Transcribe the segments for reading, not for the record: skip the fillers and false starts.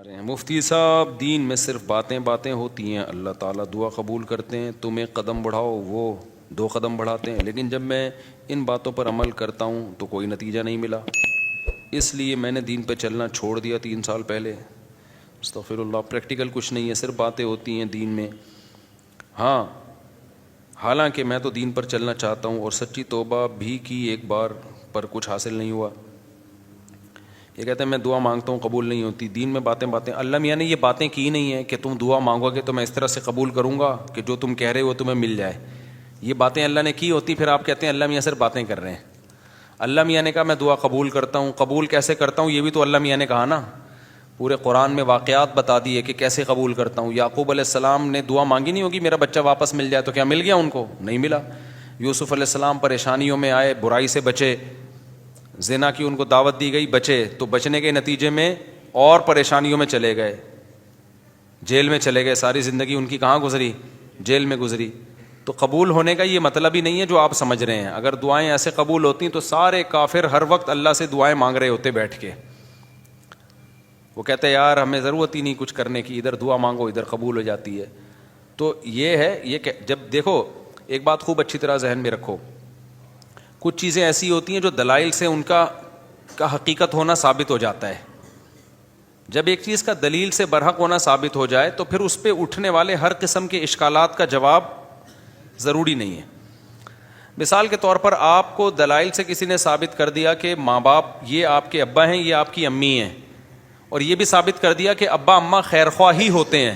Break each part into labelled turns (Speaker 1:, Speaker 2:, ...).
Speaker 1: رہے ہیں مفتی صاحب، دین میں صرف باتیں باتیں ہوتی ہیں، اللہ تعالیٰ دعا قبول کرتے ہیں، تم ایک قدم بڑھاؤ وہ 2 قدم بڑھاتے ہیں، لیکن جب میں ان باتوں پر عمل کرتا ہوں تو کوئی نتیجہ نہیں ملا، اس لیے میں نے دین پہ چلنا چھوڑ دیا 3 سال پہلے۔ استغفر اللہ، پریکٹیکل کچھ نہیں ہے، صرف باتیں ہوتی ہیں دین میں۔ ہاں، حالانکہ میں تو دین پر چلنا چاہتا ہوں اور سچی توبہ بھی کی، ایک بار پر کچھ حاصل نہیں ہوا۔ یہ کہتے ہیں میں دعا مانگتا ہوں قبول نہیں ہوتی، دین میں باتیں باتیں۔ اللہ میاں نے یہ باتیں کی نہیں ہیں کہ تم دعا مانگو گے تو میں اس طرح سے قبول کروں گا کہ جو تم کہہ رہے ہو تمہیں مل جائے۔ یہ باتیں اللہ نے کی ہوتی، پھر آپ کہتے ہیں اللہ میاں صرف باتیں کر رہے ہیں۔ اللہ میاں نے کہا میں دعا قبول کرتا ہوں، قبول کیسے کرتا ہوں یہ بھی تو اللہ میاں نے کہا نا، پورے قرآن میں واقعات بتا دیے کہ کیسے قبول کرتا ہوں۔ یعقوب علیہ السلام نے دعا مانگی نہیں ہوگی میرا بچہ واپس مل جائے، تو کیا مل گیا ان کو؟ نہیں ملا۔ یوسف علیہ السلام پریشانیوں میں آئے، برائی سے بچے، زنا کی ان کو دعوت دی گئی، بچے، تو بچنے کے نتیجے میں اور پریشانیوں میں چلے گئے، جیل میں چلے گئے، ساری زندگی ان کی کہاں گزری؟ جیل میں گزری۔ تو قبول ہونے کا یہ مطلب ہی نہیں ہے جو آپ سمجھ رہے ہیں۔ اگر دعائیں ایسے قبول ہوتی تو سارے کافر ہر وقت اللہ سے دعائیں مانگ رہے ہوتے بیٹھ کے، وہ کہتے ہیں یار ہمیں ضرورت ہی نہیں کچھ کرنے کی، ادھر دعا مانگو ادھر قبول ہو جاتی ہے۔ تو یہ ہے، یہ جب دیکھو ایک بات خوب اچھی طرح ذہن میں رکھو، کچھ چیزیں ایسی ہوتی ہیں جو دلائل سے ان کا حقیقت ہونا ثابت ہو جاتا ہے۔ جب ایک چیز کا دلیل سے برحق ہونا ثابت ہو جائے تو پھر اس پہ اٹھنے والے ہر قسم کے اشکالات کا جواب ضروری نہیں ہے۔ مثال کے طور پر آپ کو دلائل سے کسی نے ثابت کر دیا کہ ماں باپ یہ آپ کے ابا ہیں، یہ آپ کی امی ہیں، اور یہ بھی ثابت کر دیا کہ ابا اماں خیر خواہ ہی ہوتے ہیں،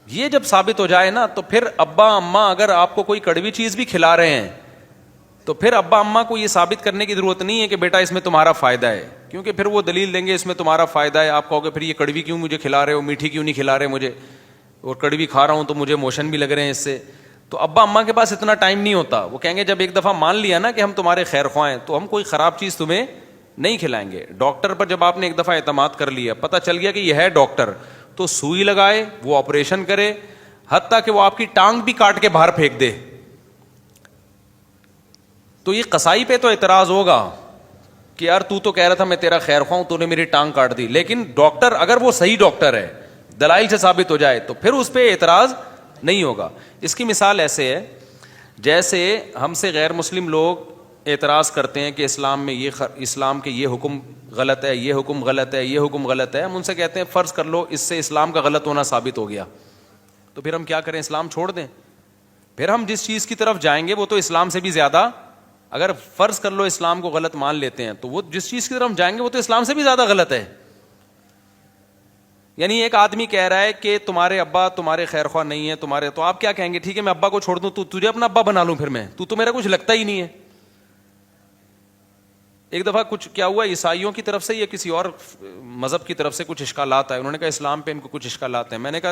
Speaker 1: یہ جب ثابت ہو جائے نا تو پھر ابا اماں اگر آپ کو کوئی کڑوی چیز بھی کھلا رہے ہیں تو پھر ابا اماں کو یہ ثابت کرنے کی ضرورت نہیں ہے کہ بیٹا اس میں تمہارا فائدہ ہے، کیونکہ پھر وہ دلیل دیں گے اس میں تمہارا فائدہ ہے۔ آپ کہو گے پھر یہ کڑوی کیوں مجھے کھلا رہے ہو، میٹھی کیوں نہیں کھلا رہے مجھے، اور کڑوی کھا رہا ہوں تو مجھے موشن بھی لگ رہے ہیں اس سے۔ تو ابا اماں کے پاس اتنا ٹائم نہیں ہوتا، وہ کہیں گے جب ایک دفعہ مان لیا نا کہ ہم تمہارے خیر خواہ ہیں تو ہم کوئی خراب چیز تمہیں نہیں کھلائیں گے۔ ڈاکٹر پر جب آپ نے ایک دفعہ اعتماد کر لیا، پتہ چل گیا کہ یہ ہے ڈاکٹر، تو سوئی لگائے، وہ آپریشن کرے، حتیٰ کہ وہ آپ کی ٹانگ بھی کاٹ کے باہر پھینک دے، تو یہ قصائی پہ تو اعتراض ہوگا کہ یار تو کہہ رہا تھا میں تیرا خیر خواہ ہوں، تو نے میری ٹانگ کاٹ دی۔ لیکن ڈاکٹر اگر وہ صحیح ڈاکٹر ہے، دلائل سے ثابت ہو جائے تو پھر اس پہ اعتراض نہیں ہوگا۔ اس کی مثال ایسے ہے جیسے ہم سے غیر مسلم لوگ اعتراض کرتے ہیں کہ اسلام میں اسلام کے یہ حکم غلط ہے، یہ حکم غلط ہے، یہ حکم غلط ہے۔ ہم ان سے کہتے ہیں فرض کر لو اس سے اسلام کا غلط ہونا ثابت ہو گیا، تو پھر ہم کیا کریں؟ اسلام چھوڑ دیں؟ پھر ہم جس چیز کی طرف جائیں گے وہ تو اسلام سے بھی زیادہ، اگر فرض کر لو اسلام کو غلط مان لیتے ہیں تو وہ جس چیز کی طرف ہم جائیں گے وہ تو اسلام سے بھی زیادہ غلط ہے۔ یعنی ایک آدمی کہہ رہا ہے کہ تمہارے ابا تمہارے خیر خواہ نہیں ہے تمہارے، تو آپ کیا کہیں گے؟ ٹھیک ہے میں ابا کو چھوڑ دوں، تو تجھے اپنا ابا بنا لوں، پھر میں تو میرا کچھ لگتا ہی نہیں ہے۔ ایک دفعہ کچھ کیا ہوا، عیسائیوں کی طرف سے یا کسی اور مذہب کی طرف سے کچھ اشکالات آئے، انہوں نے کہا اسلام پہ ان کو کچھ اشکالات ہیں۔ میں نے کہا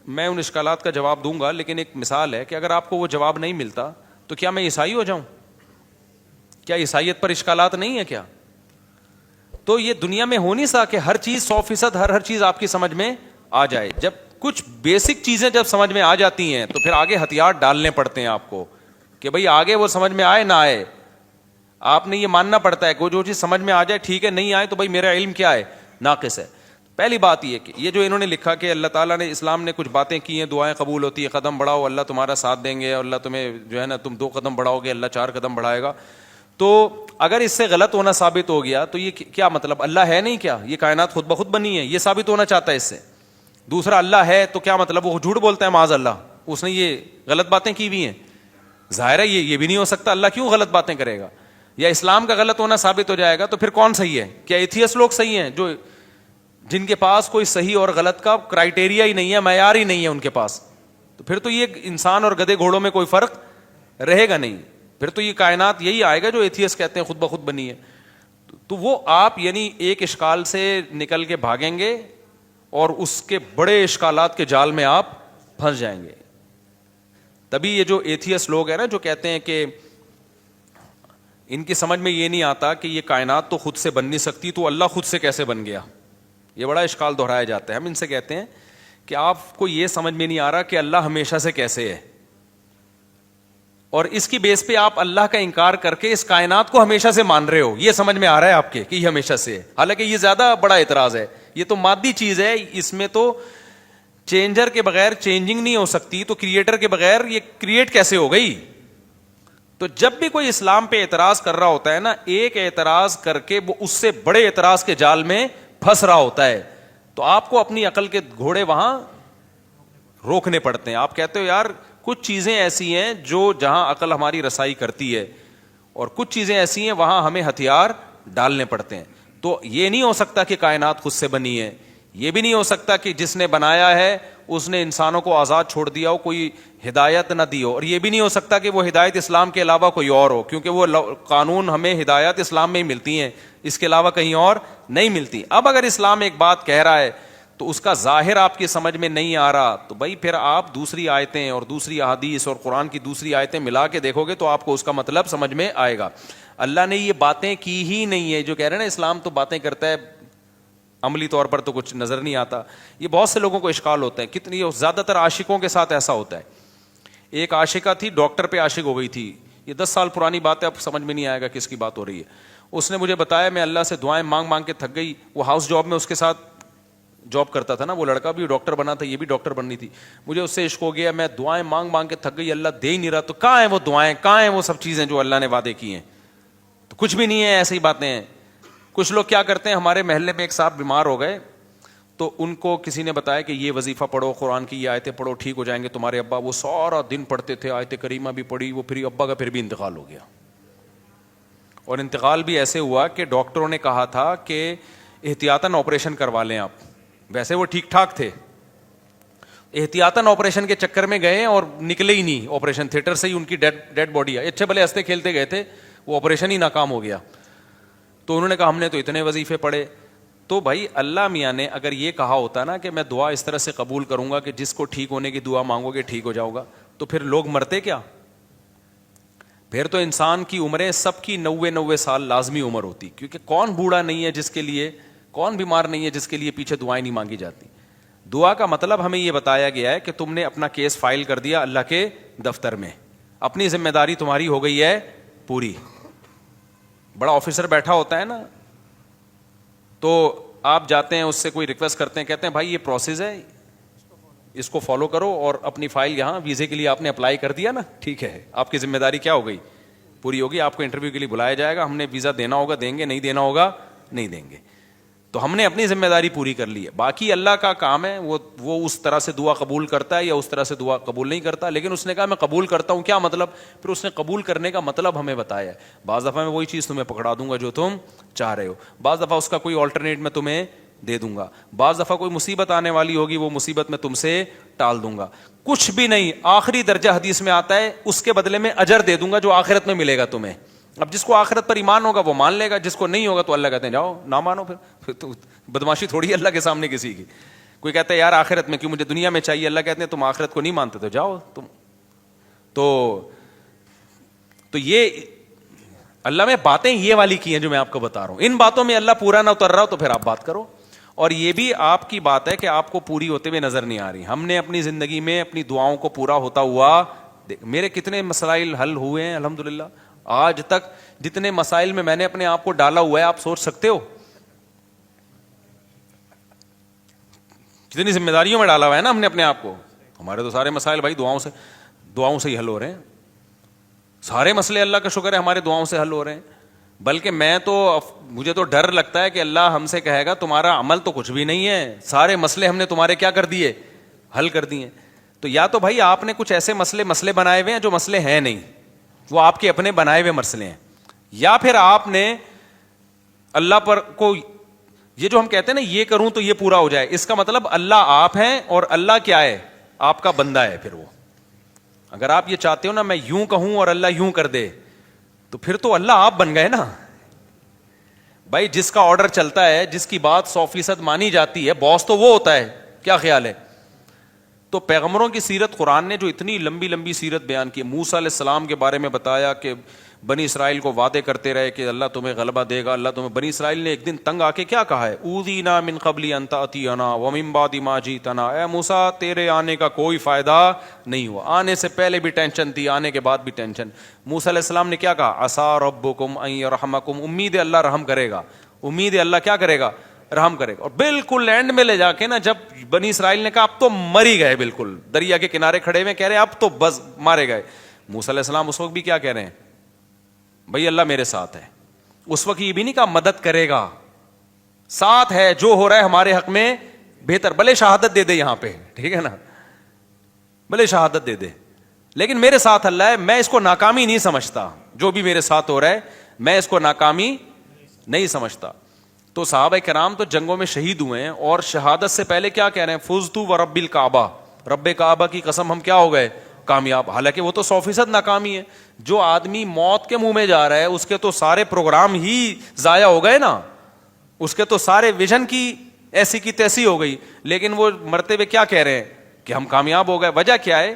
Speaker 1: میں ان اشکالات کا جواب دوں گا، لیکن ایک مثال ہے کہ اگر آپ کو وہ جواب نہیں ملتا تو کیا میں عیسائی ہو جاؤں؟ کیا عیسائیت پر اشکالات نہیں ہے کیا؟ تو یہ دنیا میں ہو نہیں سکتا کہ ہر چیز 100% ہر چیز آپ کی سمجھ میں آ جائے۔ جب کچھ بیسک چیزیں جب سمجھ میں آ جاتی ہیں تو پھر آگے ہتھیار ڈالنے پڑتے ہیں آپ کو کہ بھئی آگے وہ سمجھ میں آئے نہ آئے، آپ نے یہ ماننا پڑتا ہے کہ جو چیز سمجھ میں آ جائے ٹھیک ہے، نہیں آئے تو بھئی میرا علم کیا ہے؟ ناقص ہے۔ پہلی بات یہ کہ یہ جو انہوں نے لکھا کہ اللہ تعالیٰ نے اسلام نے کچھ باتیں کی ہیں، دعائیں قبول ہوتی ہے، قدم بڑھاؤ اللہ تمہارا ساتھ دیں گے، اللہ تمہیں جو ہے نا تم 2 قدم بڑھاؤ گے اللہ 4 قدم بڑھائے گا، تو اگر اس سے غلط ہونا ثابت ہو گیا تو یہ کیا مطلب؟ اللہ ہے نہیں کیا؟ یہ کائنات خود بخود بنی ہے، یہ ثابت ہونا چاہتا ہے اس سے۔ دوسرا اللہ ہے تو کیا مطلب؟ وہ جھوٹ بولتا ہے معاذ اللہ، اس نے یہ غلط باتیں کی ہوئی ہیں، ظاہر ہے یہ بھی نہیں ہو سکتا، اللہ کیوں غلط باتیں کرے گا؟ یا اسلام کا غلط ہونا ثابت ہو جائے گا تو پھر کون صحیح ہے؟ کیا ایتھیس لوگ صحیح ہیں جو جن کے پاس کوئی صحیح اور غلط کا کرائٹیریا ہی نہیں ہے، معیار ہی نہیں ہے ان کے پاس؟ تو پھر تو یہ انسان اور گدھے گھوڑوں میں کوئی فرق رہے گا نہیں، پھر تو یہ کائنات یہی آئے گا جو ایتھیس کہتے ہیں خود بخود بنی ہے۔ تو وہ آپ یعنی ایک اشکال سے نکل کے بھاگیں گے اور اس کے بڑے اشکالات کے جال میں آپ پھنس جائیں گے۔ تبھی یہ جو ایتھیس لوگ ہیں نا جو کہتے ہیں کہ ان کی سمجھ میں یہ نہیں آتا کہ یہ کائنات تو خود سے بن نہیں سکتی تو اللہ خود سے کیسے بن گیا، یہ بڑا اشکال دہرایا جاتا ہے۔ ہم ان سے کہتے ہیں کہ آپ کو یہ سمجھ میں نہیں آ رہا کہ اللہ ہمیشہ سے کیسے ہے، اور اس کی بیس پہ آپ اللہ کا انکار کر کے اس کائنات کو ہمیشہ سے مان رہے ہو، یہ سمجھ میں آ رہا ہے آپ کے کہ یہ ہمیشہ سے ہے، حالانکہ یہ زیادہ بڑا اعتراض ہے یہ تو مادی چیز ہے, اس میں تو چینجر کے بغیر چینجنگ نہیں ہو سکتی, تو کریٹر کے بغیر یہ کریٹ کیسے ہو گئی؟ تو جب بھی کوئی اسلام پہ اعتراض کر رہا ہوتا ہے نا, ایک اعتراض کر کے وہ اس سے بڑے اعتراض کے جال میں پھنس رہا ہوتا ہے. تو آپ کو اپنی عقل کے گھوڑے وہاں روکنے پڑتے ہیں. آپ کہتے ہو یار کچھ چیزیں ایسی ہیں جو جہاں عقل ہماری رسائی کرتی ہے, اور کچھ چیزیں ایسی ہیں وہاں ہمیں ہتھیار ڈالنے پڑتے ہیں. تو یہ نہیں ہو سکتا کہ کائنات خود سے بنی ہے, یہ بھی نہیں ہو سکتا کہ جس نے بنایا ہے اس نے انسانوں کو آزاد چھوڑ دیا ہو, کوئی ہدایت نہ دی ہو, اور یہ بھی نہیں ہو سکتا کہ وہ ہدایت اسلام کے علاوہ کوئی اور ہو, کیونکہ وہ قانون ہمیں ہدایت اسلام میں ہی ملتی ہیں, اس کے علاوہ کہیں اور نہیں ملتی. اب اگر اسلام ایک بات کہہ رہا ہے تو اس کا ظاہر آپ کی سمجھ میں نہیں آ رہا, تو بھائی پھر آپ دوسری آیتیں اور دوسری احادیث اور قرآن کی دوسری آیتیں ملا کے دیکھو گے تو آپ کو اس کا مطلب سمجھ میں آئے گا. اللہ نے یہ باتیں کی ہی نہیں ہے. جو کہہ رہے ہیں نا اسلام تو باتیں کرتا ہے, عملی طور پر تو کچھ نظر نہیں آتا. یہ بہت سے لوگوں کو اشکال ہوتا ہے, کتنی زیادہ تر عاشقوں کے ساتھ ایسا ہوتا ہے. ایک عاشقہ تھی, ڈاکٹر پہ عاشق ہو گئی تھی, یہ 10 سال پرانی بات ہے, اب سمجھ میں نہیں آئے گا کس کی بات ہو رہی ہے. اس نے مجھے بتایا, میں اللہ سے دعائیں مانگ مانگ کے تھک گئی. وہ ہاؤس جاب میں اس کے ساتھ جاب کرتا تھا نا, وہ لڑکا بھی ڈاکٹر بنا تھا, یہ بھی ڈاکٹر بننی تھی. مجھے اس سے عشق ہو گیا, میں دعائیں مانگ مانگ کے تھک گئی, اللہ دے ہی نہیں رہا. تو کہاں ہیں وہ دعائیں, کہاں ہیں وہ سب چیزیں جو اللہ نے وعدے کی ہیں؟ تو کچھ بھی نہیں ہے, ایسی باتیں ہیں. کچھ لوگ کیا کرتے ہیں, ہمارے محلے میں ایک صاحب بیمار ہو گئے, تو ان کو کسی نے بتایا کہ یہ وظیفہ پڑھو, قرآن کی یہ آیتیں پڑھو, ٹھیک ہو جائیں گے تمہارے ابا. وہ سارا دن پڑھتے تھے, آیت کریمہ بھی پڑھی, وہ پھر ابا کا پھر بھی انتقال ہو گیا. اور انتقال بھی ایسے ہوا کہ ڈاکٹروں نے کہا تھا کہ احتیاطاً آپریشن کروا لیں آپ. ویسے وہ ٹھیک ٹھاک تھے, احتیاطاً آپریشن کے چکر میں گئے اور نکلے ہی نہیں آپریشن تھیٹر سے ہی, ان کی ڈیڈ باڈی ہے. اچھے بھلے ہنستے کھیلتے گئے تھے, وہ آپریشن ہی ناکام ہو گیا. تو انہوں نے کہا ہم نے تو اتنے وظیفے پڑھے. تو بھائی اللہ میاں نے اگر یہ کہا ہوتا نا کہ میں دعا اس طرح سے قبول کروں گا کہ جس کو ٹھیک ہونے کی دعا مانگو گے ٹھیک ہو جاؤ گا, تو پھر لوگ مرتے کیا؟ پھر تو انسان کی عمریں سب کی 90 سال لازمی عمر ہوتی, کیونکہ کون بوڑھا نہیں ہے جس کے لیے, کون بیمار نہیں ہے جس کے لیے پیچھے دعائیں نہیں مانگی جاتی. دعا کا مطلب ہمیں یہ بتایا گیا ہے کہ تم نے اپنا کیس فائل کر دیا اللہ کے دفتر میں, اپنی ذمہ داری تمہاری ہو گئی ہے پوری. بڑا آفیسر بیٹھا ہوتا ہے نا, تو آپ جاتے ہیں اس سے کوئی ریکویسٹ کرتے ہیں, کہتے ہیں بھائی یہ پروسیس ہے, اس کو فالو کرو, اور اپنی فائل یہاں ویزے کے لیے آپ نے اپلائی کر دیا نا, ٹھیک ہے, آپ کی ذمہ داری کیا ہو گئی, پوری ہوگی. آپ کو انٹرویو کے لیے بلایا جائے گا, ہم نے ویزا دینا ہوگا دیں گے, نہیں دینا ہوگا نہیں دیں گے. تو ہم نے اپنی ذمہ داری پوری کر لی ہے. باقی اللہ کا کام ہے, وہ اس طرح سے دعا قبول کرتا ہے یا اس طرح سے دعا قبول نہیں کرتا. لیکن اس نے کہا میں قبول کرتا ہوں, کیا مطلب؟ پھر اس نے قبول کرنے کا مطلب ہمیں بتایا ہے. بعض دفعہ میں وہی چیز تمہیں پکڑا دوں گا جو تم چاہ رہے ہو, بعض دفعہ اس کا کوئی آلٹرنیٹ میں تمہیں دے دوں گا, بعض دفعہ کوئی مصیبت آنے والی ہوگی وہ مصیبت میں تم سے ٹال دوں گا. کچھ بھی نہیں, آخری درجہ حدیث میں آتا ہے اس کے بدلے میں اجر دے دوں گا جو آخرت میں ملے گا تمہیں. اب جس کو آخرت پر ایمان ہوگا وہ مان لے گا, جس کو نہیں ہوگا تو اللہ کہتے ہیں جاؤ نہ مانو. پھر تو بدماشی تھوڑی ہے اللہ کے سامنے کسی کی. کوئی کہتا ہے یار آخرت میں کیوں, مجھے دنیا میں چاہیے, اللہ کہتے ہیں تم آخرت کو نہیں مانتے تو جاؤ تم. تو یہ اللہ میں باتیں یہ والی کی ہیں جو میں آپ کو بتا رہا ہوں. ان باتوں میں اللہ پورا نہ اتر رہا ہو تو پھر آپ بات کرو, اور یہ بھی آپ کی بات ہے کہ آپ کو پوری ہوتے ہوئے نظر نہیں آ رہی. ہم نے اپنی زندگی میں اپنی دعاؤں کو پورا ہوتا ہوا, میرے کتنے مسائل حل ہوئے ہیں الحمدللہ. آج تک جتنے مسائل میں نے اپنے آپ کو ڈالا ہوا ہے آپ سوچ سکتے ہو, جتنی ذمہ داریوں میں ڈالا ہوا ہے نا ہم نے اپنے آپ کو. ہمارے تو سارے مسائل بھائی دعاؤں سے ہی حل ہو رہے ہیں. سارے مسئلے اللہ کا شکر ہے ہمارے دعاؤں سے حل ہو رہے ہیں. بلکہ مجھے تو ڈر لگتا ہے کہ اللہ ہم سے کہے گا تمہارا عمل تو کچھ بھی نہیں ہے, سارے مسئلے ہم نے تمہارے کیا کر دیے, حل کر دیے. تو یا تو بھائی آپ نے کچھ ایسے مسئلے بنائے ہوئے ہیں جو مسئلے ہیں نہیں, وہ آپ کے اپنے بنائے ہوئے مسئلے ہیں, یا پھر آپ نے اللہ پر کو یہ جو ہم کہتے ہیں نا یہ کروں تو یہ پورا ہو جائے, اس کا مطلب اللہ آپ ہیں اور اللہ کیا ہے, آپ کا بندہ ہے. پھر وہ اگر آپ یہ چاہتے ہو نا میں یوں کہوں اور اللہ یوں کر دے, تو پھر تو اللہ آپ بن گئے نا بھائی. جس کا آرڈر چلتا ہے, جس کی بات 100% مانی جاتی ہے, باس تو وہ ہوتا ہے. کیا خیال ہے؟ تو پیغمبروں کی سیرت, قرآن نے جو اتنی لمبی لمبی سیرت بیان کی, موسیٰ علیہ السلام کے بارے میں بتایا کہ بنی اسرائیل کو وعدے کرتے رہے کہ اللہ تمہیں غلبہ دے گا, اللہ تمہیں. بنی اسرائیل نے ایک دن تنگ آ کے کیا کہا ہے, اوذینا من قبل ان تأتینا ومن بعد ما جئتنا, اے موسیٰ تیرے آنے کا کوئی فائدہ نہیں ہوا. آنے سے پہلے بھی ٹینشن تھی, آنے کے بعد بھی ٹینشن. موسیٰ علیہ السلام نے کیا کہا, عسیٰ ربکم ان یرحمکم, امید ہے اللہ رحم کرے گا, امید ہے اللہ کیا کرے گا, رحم کرے گا. اور بالکل اینڈ میں لے جا کے نا, جب بنی اسرائیل نے کہا اب تو مر ہی گئے, بالکل دریا کے کنارے کھڑے ہوئے کہہ رہے ہیں اب تو بس مارے گئے, موسیٰ علیہ السلام اس وقت بھی کیا کہہ رہے ہیں, بھائی اللہ میرے ساتھ ہے. اس وقت یہ بھی نہیں کہا مدد کرے گا, ساتھ ہے, جو ہو رہا ہے ہمارے حق میں بہتر, بھلے شہادت دے دے یہاں پہ, ٹھیک ہے نا, بھلے شہادت دے دے, لیکن میرے ساتھ اللہ ہے, میں اس کو ناکامی نہیں سمجھتا, جو بھی میرے ساتھ ہو رہا ہے میں اس کو ناکامی نہیں سمجھتا. تو صحابہ کرام تو جنگوں میں شہید ہوئے ہیں, اور شہادت سے پہلے کیا کہہ رہے ہیں, فزتو ورب الکعبہ, رب کعبہ کی قسم ہم کیا ہو گئے, کامیاب. حالانکہ وہ تو 100% ناکامی ہے. جو آدمی موت کے منہ میں جا رہا ہے اس کے تو سارے پروگرام ہی ضائع ہو گئے نا, اس کے تو سارے ویژن کی ایسی کی تیسی ہو گئی, لیکن وہ مرتے ہوئے کیا کہہ رہے ہیں کہ ہم کامیاب ہو گئے. وجہ کیا ہے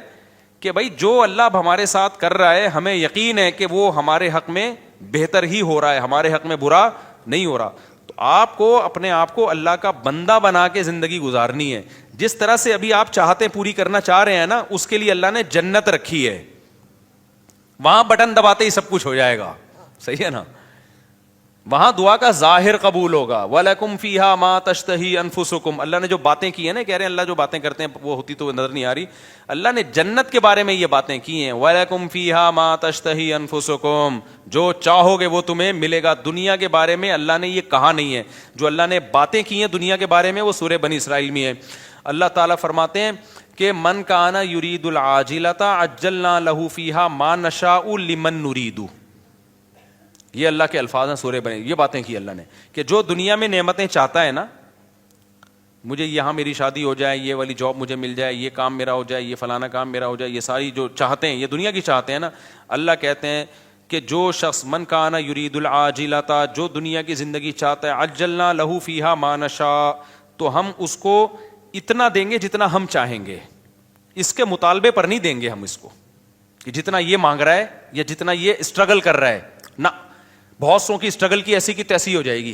Speaker 1: کہ بھائی جو اللہ اب ہمارے ساتھ کر رہا ہے ہمیں یقین ہے کہ وہ ہمارے حق میں بہتر ہی ہو رہا ہے, ہمارے حق میں برا نہیں ہو رہا. تو آپ کو اپنے آپ کو اللہ کا بندہ بنا کے زندگی گزارنی ہے. جس طرح سے ابھی آپ چاہتے پوری کرنا چاہ رہے ہیں نا, اس کے لیے اللہ نے جنت رکھی ہے, وہاں بٹن دباتے ہی سب کچھ ہو جائے گا, صحیح ہے نا, وہاں دعا کا ظاہر قبول ہوگا. وَلَكُمْ فِيهَا مَا تَشْتَهِي أَنفُسُكُمْ, اللہ نے جو باتیں کی ہیں نا, کہہ رہے ہیں اللہ جو باتیں کرتے ہیں وہ ہوتی تو نظر نہیں آ رہی, اللہ نے جنت کے بارے میں یہ باتیں کی ہیں. وَلَكُمْ فِيهَا مَا تَشْتَهِي أَنفُسُكُمْ, جو چاہو گے وہ تمہیں ملے گا. دنیا کے بارے میں اللہ نے یہ کہا نہیں ہے, جو اللہ نے باتیں کی ہیں دنیا کے بارے میں وہ سورہ بنی اسرائیل میں ہے. اللہ تعالیٰ فرماتے ہیں کہ من کان یرید العاجلۃ عجلنا لہ فیہا ما نشاء لمن نرید. یہ اللہ کے الفاظ ہیں سورہ بنی, یہ باتیں کی اللہ نے کہ جو دنیا میں نعمتیں چاہتا ہے نا, مجھے یہاں میری شادی ہو جائے, یہ والی جاب مجھے مل جائے, یہ کام میرا ہو جائے, یہ فلانا کام میرا ہو جائے, یہ ساری جو چاہتے ہیں یہ دنیا کی چاہتے ہیں نا, اللہ کہتے ہیں کہ جو شخص من کان یرید العاجلۃ, جو دنیا کی زندگی چاہتا ہے, عجلنا لہ فیہا ما نشاء, تو ہم اس کو اتنا دیں گے جتنا ہم چاہیں گے, اس کے مطالبے پر نہیں دیں گے ہم اس کو کہ جتنا یہ مانگ رہا ہے یا جتنا یہ اسٹرگل کر رہا ہے نا. بہت سو کی اسٹرگل کی ایسی کی تیسی ہو جائے گی.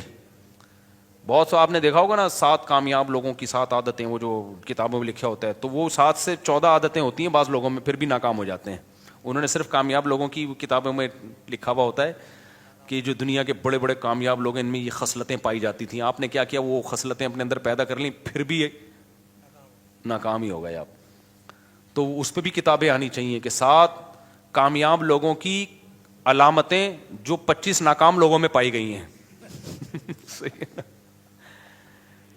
Speaker 1: بہت سو آپ نے دیکھا ہوگا نا 7 کامیاب لوگوں کی 7 عادتیں, وہ جو کتابوں میں لکھا ہوتا ہے, تو وہ 7 سے 14 عادتیں ہوتی ہیں بعض لوگوں میں, پھر بھی ناکام ہو جاتے ہیں. انہوں نے صرف کامیاب لوگوں کی کتابوں میں لکھا ہوا ہوتا ہے کہ جو دنیا کے بڑے بڑے کامیاب لوگ ہیں ان میں یہ خصلتیں پائی جاتی تھیں. آپ نے کیا کیا, وہ خصلتیں اپنے اندر پیدا کر لیں, پھر بھی ناکام ہی ہو گئے آپ. تو اس پہ بھی کتابیں آنی چاہیے کہ 7 کامیاب لوگوں کی علامتیں جو 25 ناکام لوگوں میں پائی گئی ہیں.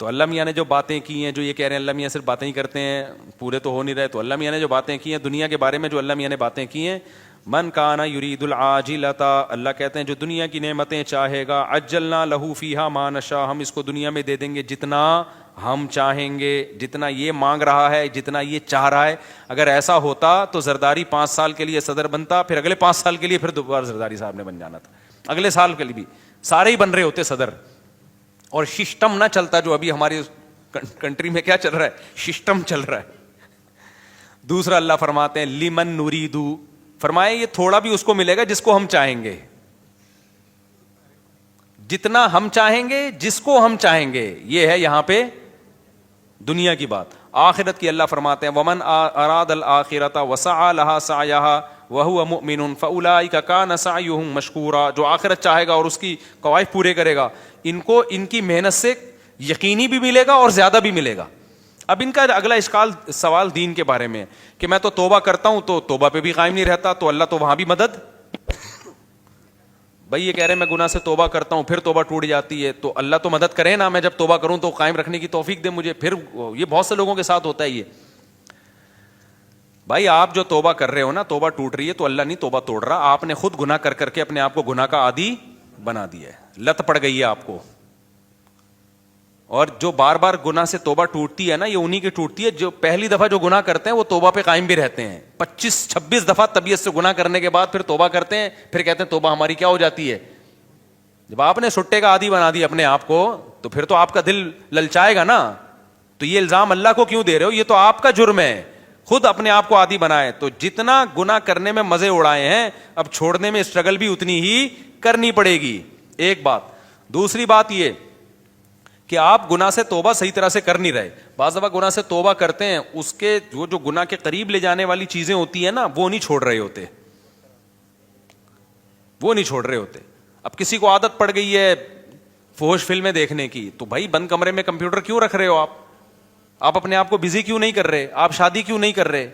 Speaker 1: تو اللہ میاں نے جو باتیں کی ہیں, جو یہ کہہ رہے ہیں اللہ میاں صرف باتیں ہی کرتے ہیں, پورے تو ہو نہیں رہے, تو اللہ میاں نے جو باتیں کی ہیں دنیا کے بارے میں, جو اللہ میاں نے باتیں کی ہیں, من کان یرید العاجلۃ, اللہ کہتے ہیں جو دنیا کی نعمتیں چاہے گا, عجلنا لہ فیہا ما نشاء, ہم اس کو دنیا میں دے دیں گے جتنا ہم چاہیں گے, جتنا یہ مانگ رہا ہے, جتنا یہ چاہ رہا ہے. اگر ایسا ہوتا تو زرداری 5 سال کے لیے صدر بنتا, پھر اگلے 5 سال کے لیے پھر دوبارہ زرداری صاحب نے بن جانا تھا, اگلے سال کے لیے بھی سارے ہی بن رہے ہوتے صدر, اور سسٹم نہ چلتا جو ابھی ہماری کنٹری میں کیا چل رہا ہے, سسٹم چل رہا ہے. دوسرا اللہ فرماتے ہیں لمن نریدو, فرمائے یہ تھوڑا بھی اس کو ملے گا جس کو ہم چاہیں گے, جتنا ہم چاہیں گے, جس کو ہم چاہیں گے. یہ ہے یہاں پہ دنیا کی بات. آخرت کی اللہ فرماتے ہیں ومن اراد الآخرۃ وسعى لها سعيها وهو مؤمن فاولئک کان سعیهم مشکورا, جو آخرت چاہے گا اور اس کی قواعد پورے کرے گا, ان کو ان کی محنت سے یقینی بھی ملے گا اور زیادہ بھی ملے گا. اب ان کا اگلا سوال دین کے بارے میں کہ میں تو توبہ کرتا ہوں تو توبہ پہ بھی قائم نہیں رہتا, تو اللہ تو وہاں بھی مدد. بھائی یہ کہہ رہے ہیں میں گناہ سے توبہ کرتا ہوں پھر توبہ ٹوٹ جاتی ہے, تو اللہ تو مدد کرے نا, میں جب توبہ کروں تو قائم رکھنے کی توفیق دے مجھے. پھر یہ بہت سے لوگوں کے ساتھ ہوتا ہے یہ. بھائی آپ جو توبہ کر رہے ہو نا, توبہ ٹوٹ رہی ہے تو اللہ نہیں توبہ توڑ رہا, آپ نے خود گناہ کر کر کے اپنے آپ کو گناہ کا عادی بنا دیا ہے, لت پڑ گئی ہے آپ کو. اور جو بار بار گناہ سے توبہ ٹوٹتی ہے نا, یہ انہی کی ٹوٹتی ہے جو پہلی دفعہ جو گناہ کرتے ہیں وہ توبہ پہ قائم بھی رہتے ہیں. 25-26 دفعہ طبیعت سے گناہ کرنے کے بعد پھر توبہ کرتے ہیں, پھر کہتے ہیں توبہ ہماری کیا ہو جاتی ہے. جب آپ نے سٹے کا عادی بنا دی اپنے آپ کو, تو پھر تو آپ کا دل للچائے گا نا. تو یہ الزام اللہ کو کیوں دے رہے ہو, یہ تو آپ کا جرم ہے, خود اپنے آپ کو عادی بنائے. تو جتنا گناہ کرنے میں مزے اڑائے ہیں, اب چھوڑنے میں اسٹرگل بھی اتنی ہی کرنی پڑے گی. ایک بات. دوسری بات یہ کہ آپ گناہ سے توبہ صحیح طرح سے کر نہیں رہے. بعض دفعہ گناہ سے توبہ کرتے ہیں, اس کے جو گناہ کے قریب لے جانے والی چیزیں ہوتی ہیں نا, وہ نہیں چھوڑ رہے ہوتے, وہ نہیں چھوڑ رہے ہوتے. اب کسی کو عادت پڑ گئی ہے فحش فلمیں دیکھنے کی. تو بھائی بند کمرے میں کمپیوٹر کیوں رکھ رہے ہو آپ اپنے آپ کو بزی کیوں نہیں کر رہے, آپ شادی کیوں نہیں کر رہے,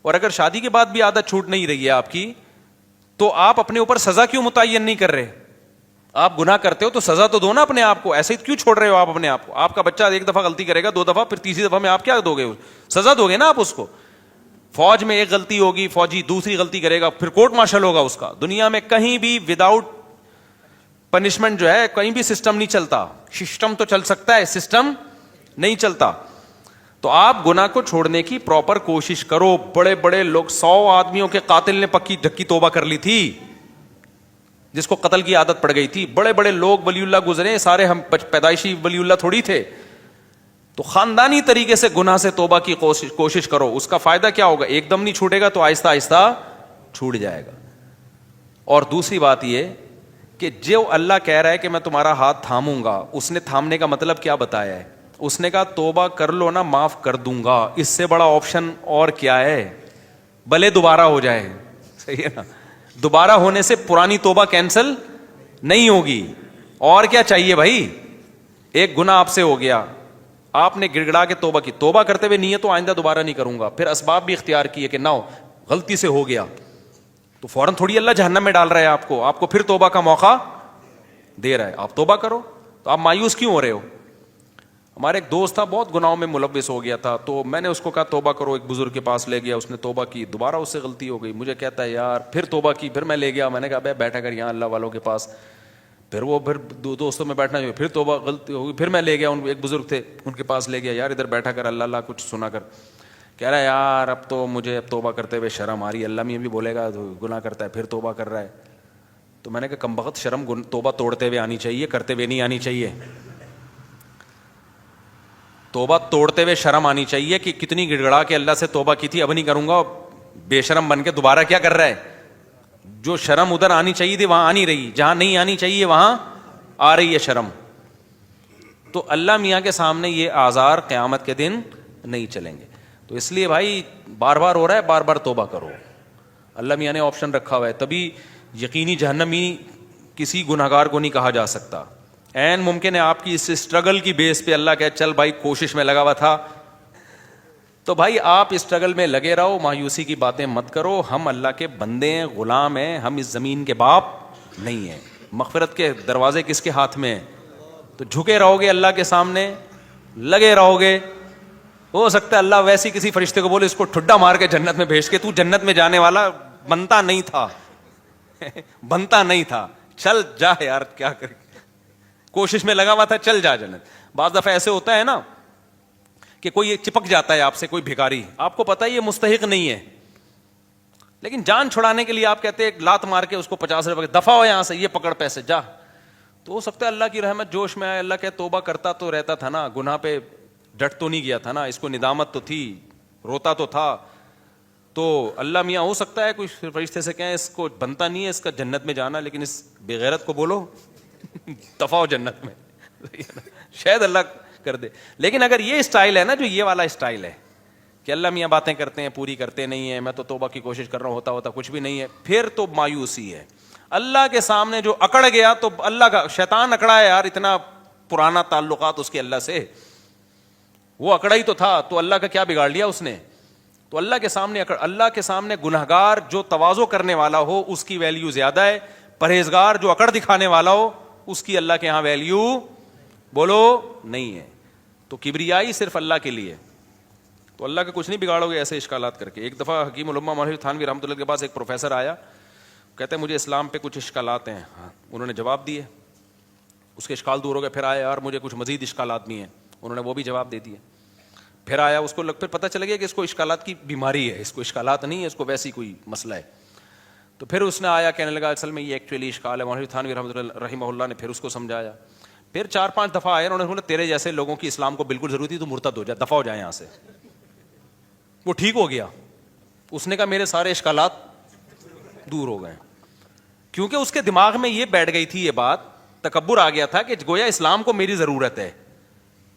Speaker 1: اور اگر شادی کے بعد بھی عادت چھوٹ نہیں رہی ہے آپ کی, تو آپ اپنے اوپر سزا کیوں متعین نہیں کر رہے؟ آپ گناہ کرتے ہو تو سزا تو دو نا اپنے آپ کو, ایسے ہی کیوں چھوڑ رہے ہو آپ اپنے آپ کو؟ آپ کا بچہ ایک دفعہ غلطی کرے گا, 2 دفعہ, پھر تیسری دفعہ میں آپ کیا دو گے؟ سزا دو گے نا آپ اس کو. فوج میں ایک غلطی ہوگی, فوجی دوسری غلطی کرے گا, پھر کورٹ مارشل ہوگا اس کا. دنیا میں کہیں بھی وداؤٹ پنشمنٹ جو ہے کہیں بھی سسٹم نہیں چلتا. سسٹم تو چل سکتا ہے, سسٹم نہیں چلتا. تو آپ گناہ کو چھوڑنے کی پراپر کوشش کرو. بڑے بڑے لوگ, 100 آدمیوں کے قاتل نے پکی ڈھکی توبہ کر لی تھی, جس کو قتل کی عادت پڑ گئی تھی. بڑے بڑے لوگ ولی اللہ گزرے, سارے ہم پیدائشی ولی اللہ تھوڑی تھے. تو خاندانی طریقے سے گناہ سے توبہ کی کوشش کرو. اس کا فائدہ کیا ہوگا؟ ایک دم نہیں چھوٹے گا تو آہستہ آہستہ چھوٹ جائے گا. اور دوسری بات یہ کہ جو اللہ کہہ رہا ہے کہ میں تمہارا ہاتھ تھاموں گا, اس نے تھامنے کا مطلب کیا بتایا ہے؟ اس نے کہا توبہ کر لو نا, معاف کر دوں گا. اس سے بڑا آپشن اور کیا ہے؟ بھلے دوبارہ ہو جائے, صحیح ہے نا. دوبارہ ہونے سے پرانی توبہ کینسل نہیں ہوگی. اور کیا چاہیے بھائی؟ ایک گناہ آپ سے ہو گیا, آپ نے گڑ گڑا کے توبہ کی, توبہ کرتے ہوئے نیت تو آئندہ دوبارہ نہیں کروں گا, پھر اسباب بھی اختیار کیے کہ نہ ہو, غلطی سے ہو گیا, تو فوراً تھوڑی اللہ جہنم میں ڈال رہا ہے آپ کو پھر توبہ کا موقع دے رہا ہے. آپ توبہ کرو. تو آپ مایوس کیوں ہو رہے ہو؟ ہمارے ایک دوست تھا, بہت گناہوں میں ملوث ہو گیا تھا, تو میں نے اس کو کہا توبہ کرو. ایک بزرگ کے پاس لے گیا, اس نے توبہ کی, دوبارہ اس سے غلطی ہو گئی. مجھے کہتا ہے یار پھر توبہ کی, پھر میں لے گیا, میں نے کہا بھائی بیٹھا کر یہاں اللہ والوں کے پاس. پھر وہ دو دوستوں میں بیٹھنا, پھر توبہ غلطی ہو گئی, پھر میں لے گیا, ایک بزرگ تھے ان کے پاس لے گیا, یار ادھر بیٹھا کر اللہ اللہ کچھ سنا کر. کہہ رہا ہے یار اب تو مجھے اب توبہ کرتے ہوئے شرم آ رہی ہے, اللہ میں بھی بولے گا گناہ کرتا ہے پھر توبہ کر رہا ہے. تو میں نے کہا کمبخت, شرم توبہ توڑتے ہوئے آنی چاہیے, کرتے ہوئے نہیں آنی چاہیے. توبہ توڑتے ہوئے شرم آنی چاہیے کہ کتنی گڑ گڑا کے اللہ سے توبہ کی تھی, اب نہیں کروں گا, بے شرم بن کے دوبارہ کیا کر رہا ہے. جو شرم ادھر آنی چاہیے تھی وہاں آنی رہی, جہاں نہیں آنی چاہیے وہاں آ رہی ہے شرم. تو اللہ میاں کے سامنے یہ آزار قیامت کے دن نہیں چلیں گے. تو اس لیے بھائی بار بار ہو رہا ہے, بار بار توبہ کرو. اللہ میاں نے آپشن رکھا ہوا ہے, تبھی یقینی جہنمی کسی گناہگار کو نہیں کہا جا سکتا. این ممکن ہے آپ کی اس اسٹرگل کی بیس پہ اللہ کہ چل بھائی کوشش میں لگا ہوا تھا, تو بھائی آپ اسٹرگل میں لگے رہو, مایوسی کی باتیں مت کرو. ہم اللہ کے بندے ہیں, غلام ہیں, ہم اس زمین کے باپ نہیں ہیں. مغفرت کے دروازے کس کے ہاتھ میں ہیں؟ تو جھکے رہو گے اللہ کے سامنے, لگے رہو گے. ہو سکتا ہے اللہ ویسی کسی فرشتے کو بولے اس کو ٹھڈا مار کے جنت میں بھیج کے, تو جنت میں جانے والا بنتا نہیں تھا بنتا نہیں تھا, چل جا یار, کیا کر کوشش میں لگا ہوا تھا, چل جا جنت. بعض دفعہ ایسے ہوتا ہے نا کہ کوئی چپک جاتا ہے آپ سے, کوئی بھکاری, آپ کو پتا ہے یہ مستحق نہیں ہے, لیکن جان چھڑانے کے لیے آپ کہتے ہیں لات مار کے اس کو 50 روپے دفع ہو یہاں سے, یہ پکڑ پیسے جا. تو ہو سکتا ہے اللہ کی رحمت جوش میں آئے, اللہ کہ توبہ کرتا تو رہتا تھا نا, گناہ پہ ڈٹ تو نہیں گیا تھا نا, اس کو ندامت تو تھی, روتا تو تھا. تو اللہ میاں ہو سکتا ہے کوئی فرشتے سے کہیں اس کو بنتا نہیں ہے اس کا جنت میں جانا, لیکن اس بے غیرت کو بولو دفع ہو جنت میں, شاید اللہ کر دے. لیکن اگر یہ اسٹائل ہے نا, جو یہ والا اسٹائل ہے کہ اللہ میاں باتیں کرتے ہیں پوری کرتے نہیں ہیں, میں تو توبہ کی کوشش کر رہا ہوں, ہوتا کچھ بھی نہیں ہے, پھر تو مایوسی ہے. اللہ کے سامنے جو اکڑ گیا, تو اللہ کا شیطان اکڑا ہے یار, اتنا پرانا تعلقات اس کے اللہ سے, وہ اکڑا ہی تو تھا, تو اللہ کا کیا بگاڑ لیا اس نے. تو اللہ کے سامنے اللہ کے سامنے گنہگار جو تواضع کرنے والا ہو اس کی ویلیو زیادہ ہے, پرہیزگار جو اکڑ دکھانے والا ہو اس کی اللہ کے ہاں ویلیو بولو نہیں ہے. تو کبریائی صرف اللہ کے لیے. تو اللہ کا کچھ نہیں بگاڑو گے ایسے اشکالات کر کے. ایک دفعہ حکیم الامہ مولانا تھانوی رحمۃ اللہ کے پاس ایک پروفیسر آیا, کہتے ہیں مجھے اسلام پہ کچھ اشکالات ہیں. انہوں نے جواب دیے, اس کے اشکال دور ہو گئے. پھر آیا یار مجھے کچھ مزید اشکالات بھی ہیں, انہوں نے وہ بھی جواب دے دیے. پھر آیا, اس کو پھر پتہ چل گیا کہ اس کو اشکالات کی بیماری ہے, اس کو اشکالات نہیں ہے, اس کو ویسی کوئی مسئلہ ہے. تو پھر اس نے آیا کہنے لگا اصل میں یہ ایکچولی اشکال ہے. مولانا تھانوی رحمہ اللہ نے پھر اس کو سمجھایا. پھر 4-5 دفعہ آئے, انہوں نے بولا تیرے جیسے لوگوں کی اسلام کو بالکل ضرورت تھی, تو مرتد ہو جا, دفع ہو جائے یہاں سے. وہ ٹھیک ہو گیا. اس نے کہا میرے سارے اشکالات دور ہو گئے, کیونکہ اس کے دماغ میں یہ بیٹھ گئی تھی, یہ بات تکبر آ گیا تھا کہ گویا اسلام کو میری ضرورت ہے,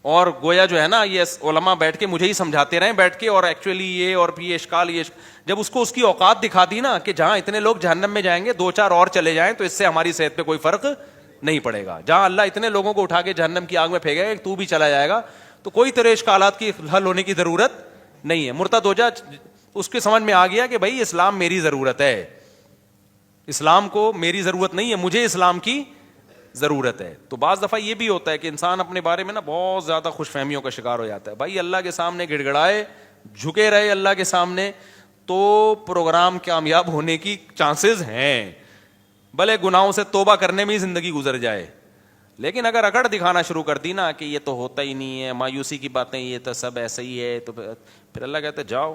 Speaker 1: اور گویا جو ہے نا یہ علماء بیٹھ کے مجھے ہی سمجھاتے رہے بیٹھ کے, اور ایکچولی یہ اور یہ اشکال یہ جب اس کو اس کی اوقات دکھا دی نا کہ جہاں اتنے لوگ جہنم میں جائیں گے 2-4 اور چلے جائیں تو اس سے ہماری صحت پہ کوئی فرق نہیں پڑے گا. جہاں اللہ اتنے لوگوں کو اٹھا کے جہنم کی آگ میں پھینکے گا کہ تو بھی چلا جائے گا, تو کوئی تیرے اشکالات کی حل ہونے کی ضرورت نہیں ہے. مرتد ہو جا, اس کے سمجھ میں آ گیا کہ بھائی اسلام میری ضرورت ہے, اسلام کو میری ضرورت نہیں ہے, مجھے اسلام کی ضرورت ہے. تو بعض دفعہ یہ بھی ہوتا ہے کہ انسان اپنے بارے میں نا بہت زیادہ خوش فہمیوں کا شکار ہو جاتا ہے. بھائی اللہ کے سامنے گڑ گڑائے, جھکے رہے اللہ کے سامنے, تو پروگرام کامیاب ہونے کی چانسز ہیں. بھلے گناہوں سے توبہ کرنے میں ہی زندگی گزر جائے, لیکن اگر اکڑ دکھانا شروع کر دی نا کہ یہ تو ہوتا ہی نہیں ہے, مایوسی کی باتیں, یہ تو سب ایسا ہی ہے, تو پھر اللہ کہتے جاؤ,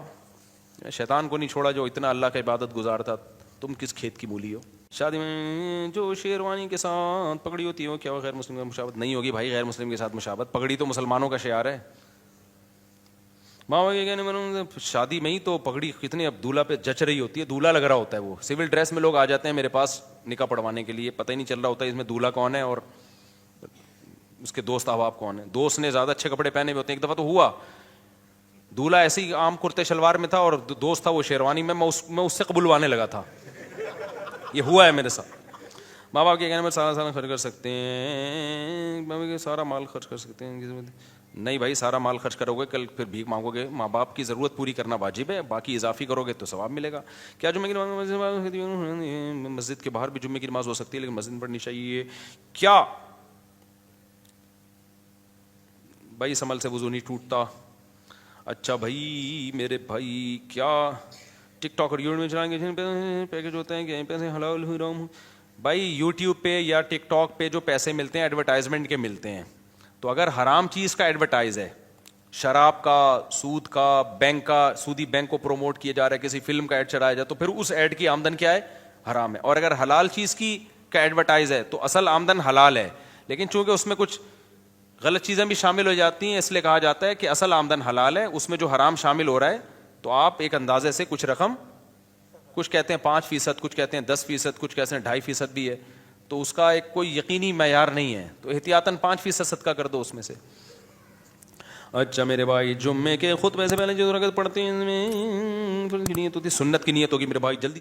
Speaker 1: شیطان کو نہیں چھوڑا جو اتنا اللہ کا عبادت گزار تھا, تم کس کھیت کی مولی ہو. شادی میں جو شیروانی کے ساتھ پگڑی ہوتی ہو, کیا وہ غیر مسلم کا مشابہت نہیں ہوگی؟ بھائی غیر مسلم کے ساتھ مشابہت, پگڑی تو مسلمانوں کا شعار ہے. ماں کے کہنے میں شادی میں ہی تو پگڑی کتنی اب دولہا پہ جچ رہی ہوتی ہے, دولہا لگ رہا ہوتا ہے. وہ سول ڈریس میں لوگ آ جاتے ہیں میرے پاس نکاح پڑھوانے کے لیے, پتہ ہی نہیں چل رہا ہوتا ہے اس میں دولہا کون ہے اور اس کے دوست احباب کون ہیں. دوست نے زیادہ اچھے کپڑے پہنے ہوئے ہوتے ہیں. ایک دفعہ تو ہوا, دولہا ایسے ہی عام کرتے شلوار میں تھا اور دوست تھا وہ شیروانی میں, میں اس سے قبولوانے لگا تھا. یہ ہوا ہے میرے ساتھ. ماں باپ کے کہنے میں سارا خرچ کر سکتے ہیں, سارا مال خرچ کر سکتے ہیں. نہیں بھائی, سارا مال خرچ کرو گے کل پھر بھیک مانگو گے. ماں باپ کی ضرورت پوری کرنا واجب ہے, باقی اضافی کرو گے تو ثواب ملے گا. کیا جمعے کی نماز مسجد کے باہر بھی جمعے کی نماز ہو سکتی ہے لیکن مسجد میں پڑھنی چاہیے کیا؟ بھائی اس عمل سے وضو نہیں ٹوٹتا. اچھا بھائی میرے بھائی, کیا ٹک ٹاک اور یوٹیوب میں چلائیں گے پیکج ہوتے ہیں کہ پیسے حلال حرام؟ بھائی یوٹیوب پہ یا ٹک ٹاک پہ جو پیسے ملتے ہیں ایڈورٹائزمنٹ کے ملتے ہیں. تو اگر حرام چیز کا ایڈورٹائز ہے, شراب کا, سود کا, بینک کا, سودی بینک کو پروموٹ کیا جا رہا ہے, کسی فلم کا ایڈ چڑھایا جائے, تو پھر اس ایڈ کی آمدن کیا ہے؟ حرام ہے. اور اگر حلال چیز کی کا ایڈورٹائز ہے تو اصل آمدن حلال ہے, لیکن چونکہ اس میں کچھ غلط چیزیں بھی شامل ہو جاتی ہیں اس لیے کہا جاتا ہے کہ اصل آمدن حلال ہے, اس میں جو حرام شامل ہو رہا ہے تو آپ ایک اندازے سے کچھ رقم, کچھ کہتے ہیں 5%, کچھ کہتے ہیں 10%, کچھ کہتے ہیں 2.5% بھی ہے, تو اس کا ایک کوئی یقینی معیار نہیں ہے, تو احتیاطاً 5% صدقہ کر دو اس میں سے. اچھا میرے بھائی, جمعے کے خطبے سے پہلے جو رکعت پڑھتے ہیں نیت ہوتی ہے, سنت کی نیت ہوگی میرے بھائی, جلدی